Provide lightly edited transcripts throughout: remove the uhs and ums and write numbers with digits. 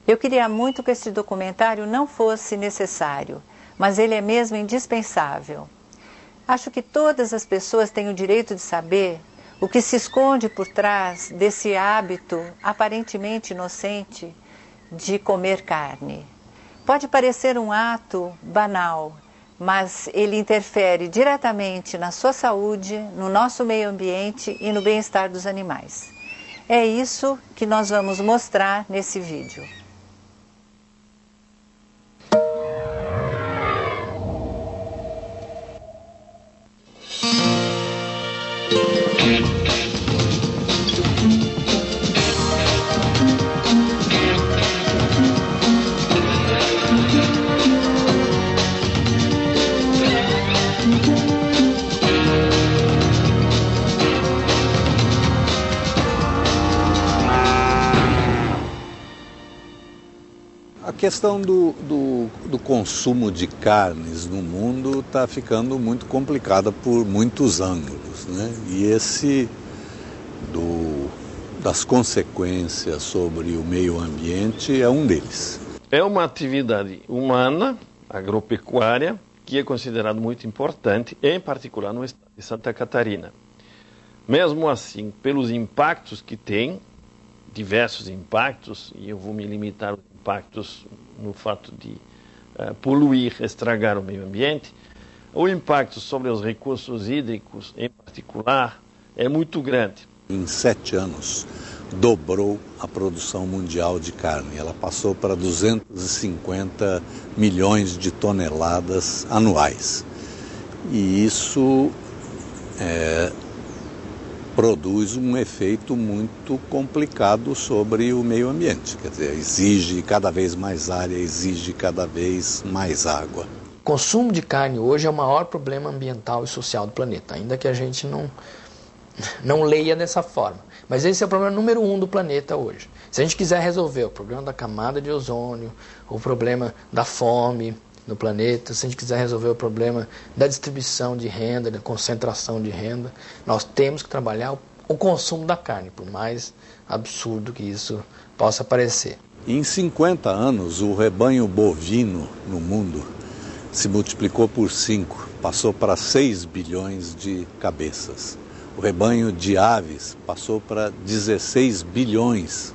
Eu queria muito que esse documentário não fosse necessário, mas ele é mesmo indispensável. Acho que todas as pessoas têm o direito de saber o que se esconde por trás desse hábito aparentemente inocente de comer carne. Pode parecer um ato banal, mas ele interfere diretamente na sua saúde, no nosso meio ambiente e no bem-estar dos animais. É isso que nós vamos mostrar nesse vídeo. A questão do consumo de carnes no mundo está ficando muito complicada por muitos ângulos, né? E esse das consequências sobre o meio ambiente é um deles. É uma atividade humana, agropecuária, que é considerada muito importante, em particular no estado de Santa Catarina. Mesmo assim, pelos impactos que tem, diversos impactos, e eu vou me limitar aos impactos no fato de poluir, estragar o meio ambiente, o impacto sobre os recursos hídricos, em particular, é muito grande. Em 7 anos, dobrou a produção mundial de carne. Ela passou para 250 milhões de toneladas anuais. E isso produz um efeito muito complicado sobre o meio ambiente. Quer dizer, exige cada vez mais área, exige cada vez mais água. O consumo de carne hoje é o maior problema ambiental e social do planeta, ainda que a gente não leia dessa forma. Mas esse é o problema número 1 do planeta hoje. Se a gente quiser resolver o problema da camada de ozônio, o problema da fome no planeta, se a gente quiser resolver o problema da distribuição de renda, da concentração de renda, nós temos que trabalhar o consumo da carne, por mais absurdo que isso possa parecer. Em 50 anos, o rebanho bovino no mundo se multiplicou por 5, passou para 6 bilhões de cabeças. O rebanho de aves passou para 16 bilhões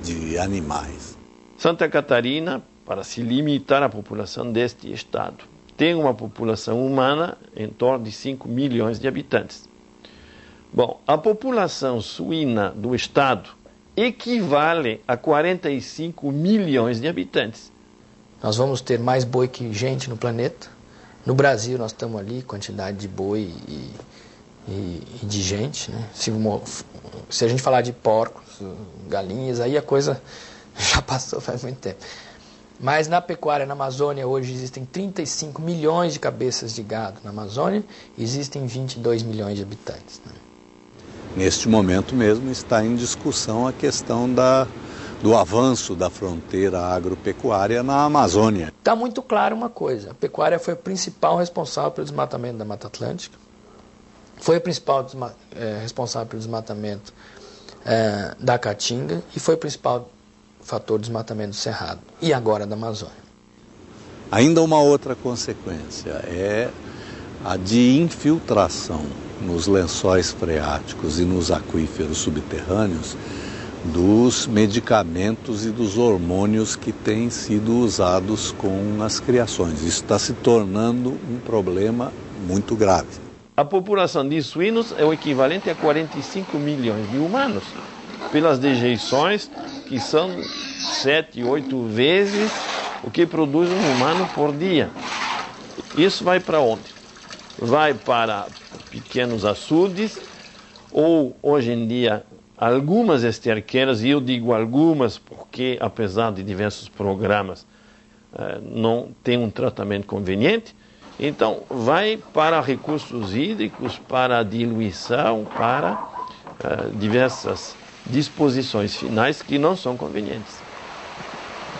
de animais. Santa Catarina, para se limitar à população deste estado, tem uma população humana em torno de 5 milhões de habitantes. Bom, a população suína do estado equivale a 45 milhões de habitantes. Nós vamos ter mais boi que gente no planeta. No Brasil nós estamos ali, quantidade de boi e de gente, né? Se a gente falar de porcos, galinhas, aí a coisa já passou faz muito tempo. Mas na pecuária, na Amazônia, hoje existem 35 milhões de cabeças de gado. Na Amazônia existem 22 milhões de habitantes, né? Neste momento mesmo está em discussão a questão do avanço da fronteira agropecuária na Amazônia. Está muito claro uma coisa, a pecuária foi o principal responsável pelo desmatamento da Mata Atlântica, foi o principal responsável pelo desmatamento da Caatinga e foi o principal fator de desmatamento do Cerrado e agora da Amazônia. Ainda uma outra consequência é a de infiltração nos lençóis freáticos e nos aquíferos subterrâneos dos medicamentos e dos hormônios que têm sido usados com as criações. Isso está se tornando um problema muito grave. A população de suínos é o equivalente a 45 milhões de humanos, pelas dejeições que são 7, 8 vezes o que produz um humano por dia. Isso vai para onde? Vai para pequenos açudes ou, hoje em dia, algumas esterqueiras, e eu digo algumas porque, apesar de diversos programas, não tem um tratamento conveniente. Então, vai para recursos hídricos, para diluição, para diversas disposições finais que não são convenientes.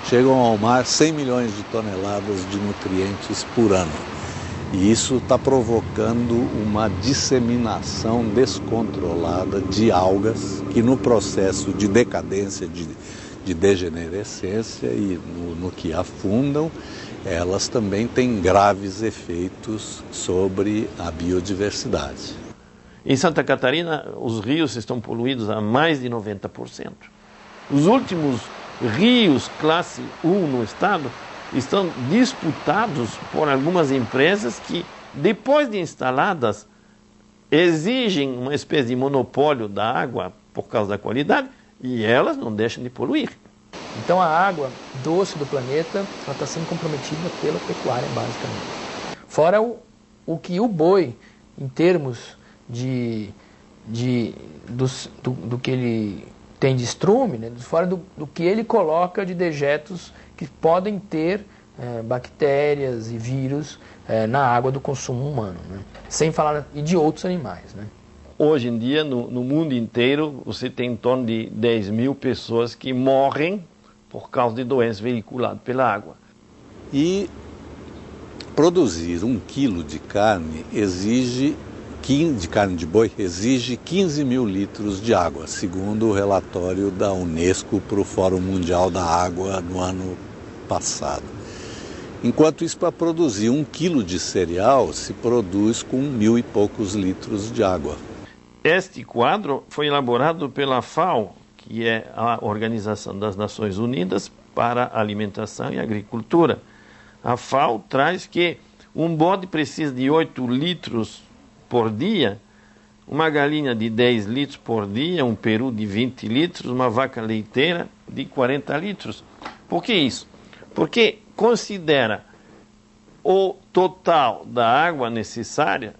Chegam ao mar 100 milhões de toneladas de nutrientes por ano. E isso está provocando uma disseminação descontrolada de algas que, no processo de decadência, de de degenerescência e no que afundam, elas também têm graves efeitos sobre a biodiversidade. Em Santa Catarina, os rios estão poluídos a mais de 90%. Os últimos rios classe 1 no estado estão disputados por algumas empresas que, depois de instaladas, exigem uma espécie de monopólio da água por causa da qualidade e elas não deixam de poluir. Então a água doce do planeta está sendo comprometida pela pecuária, basicamente. Fora o que o boi, em termos do que ele tem de estrume, né, fora do que ele coloca de dejetos que podem ter bactérias e vírus na água do consumo humano, né? Sem falar e de outros animais, né? Hoje em dia, no mundo inteiro, você tem em torno de 10 mil pessoas que morrem por causa de doenças veiculadas pela água. E produzir 1 quilo de carne de carne de boi exige 15 mil litros de água, segundo o relatório da Unesco para o Fórum Mundial da Água no ano passado. Enquanto isso, para produzir 1 quilo de cereal, se produz com 1.000 e poucos litros de água. Este quadro foi elaborado pela FAO, que é a Organização das Nações Unidas para a Alimentação e Agricultura. A FAO traz que um bode precisa de 8 litros por dia, uma galinha de 10 litros por dia, um peru de 20 litros, uma vaca leiteira de 40 litros. Por que isso? Porque considera o total da água necessária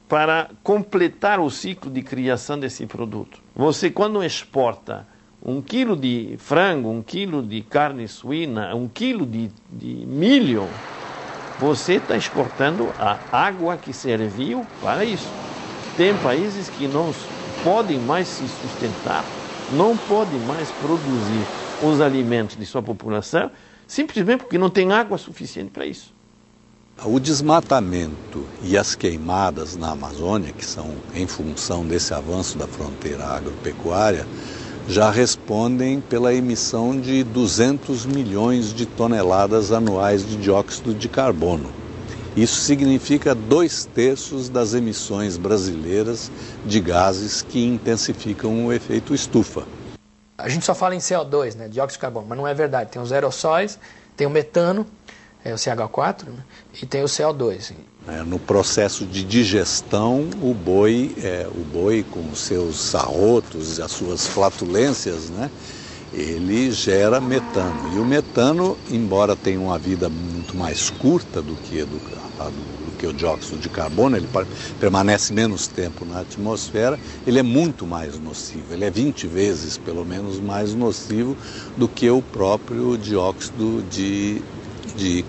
para completar o ciclo de criação desse produto. Você, quando exporta 1 quilo de frango, 1 quilo de carne suína, 1 quilo de milho, você está exportando a água que serviu para isso. Tem países que não podem mais se sustentar, não podem mais produzir os alimentos de sua população, simplesmente porque não tem água suficiente para isso. O desmatamento e as queimadas na Amazônia, que são em função desse avanço da fronteira agropecuária, já respondem pela emissão de 200 milhões de toneladas anuais de dióxido de carbono. Isso significa 2/3 das emissões brasileiras de gases que intensificam o efeito estufa. A gente só fala em CO2, né, dióxido de carbono, mas não é verdade. Tem os aerossóis, tem o metano, o CH4, né, e tem o CO2. No processo de digestão, o boi com os seus arrotos, as suas flatulências, né, ele gera metano. E o metano, embora tenha uma vida muito mais curta do que o dióxido de carbono, ele permanece menos tempo na atmosfera, ele é muito mais nocivo. Ele é 20 vezes, pelo menos, mais nocivo do que o próprio dióxido de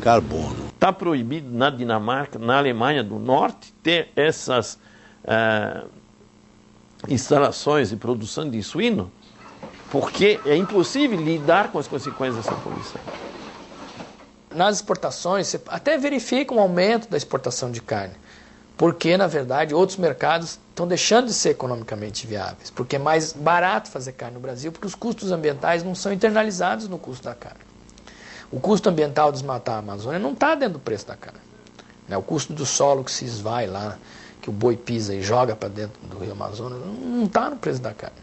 carbono. Está proibido na Dinamarca, na Alemanha do Norte, ter essas instalações de produção de suíno, porque é impossível lidar com as consequências dessa poluição. Nas exportações, você até verifica um aumento da exportação de carne, porque, na verdade, outros mercados estão deixando de ser economicamente viáveis, porque é mais barato fazer carne no Brasil, porque os custos ambientais não são internalizados no custo da carne. O custo ambiental de desmatar a Amazônia não está dentro do preço da carne. O custo do solo que se esvai lá, que o boi pisa e joga para dentro do rio Amazonas, não está no preço da carne.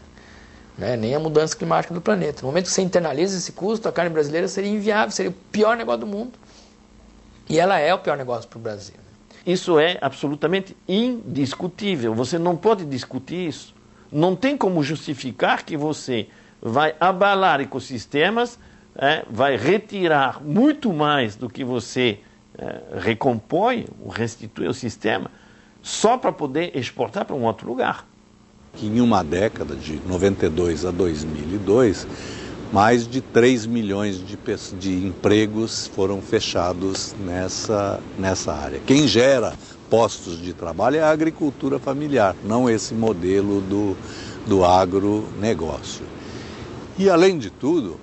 Nem a mudança climática do planeta. No momento que você internaliza esse custo, a carne brasileira seria inviável, seria o pior negócio do mundo. E ela é o pior negócio para o Brasil. Isso é absolutamente indiscutível. Você não pode discutir isso. Não tem como justificar que você vai abalar ecossistemas, vai retirar muito mais do que você recompõe, restitui ao sistema, só para poder exportar para um outro lugar. Em uma década, de 92 a 2002, mais de 3 milhões de empregos foram fechados nessa área. Quem gera postos de trabalho é a agricultura familiar, não esse modelo do agronegócio. E, além de tudo,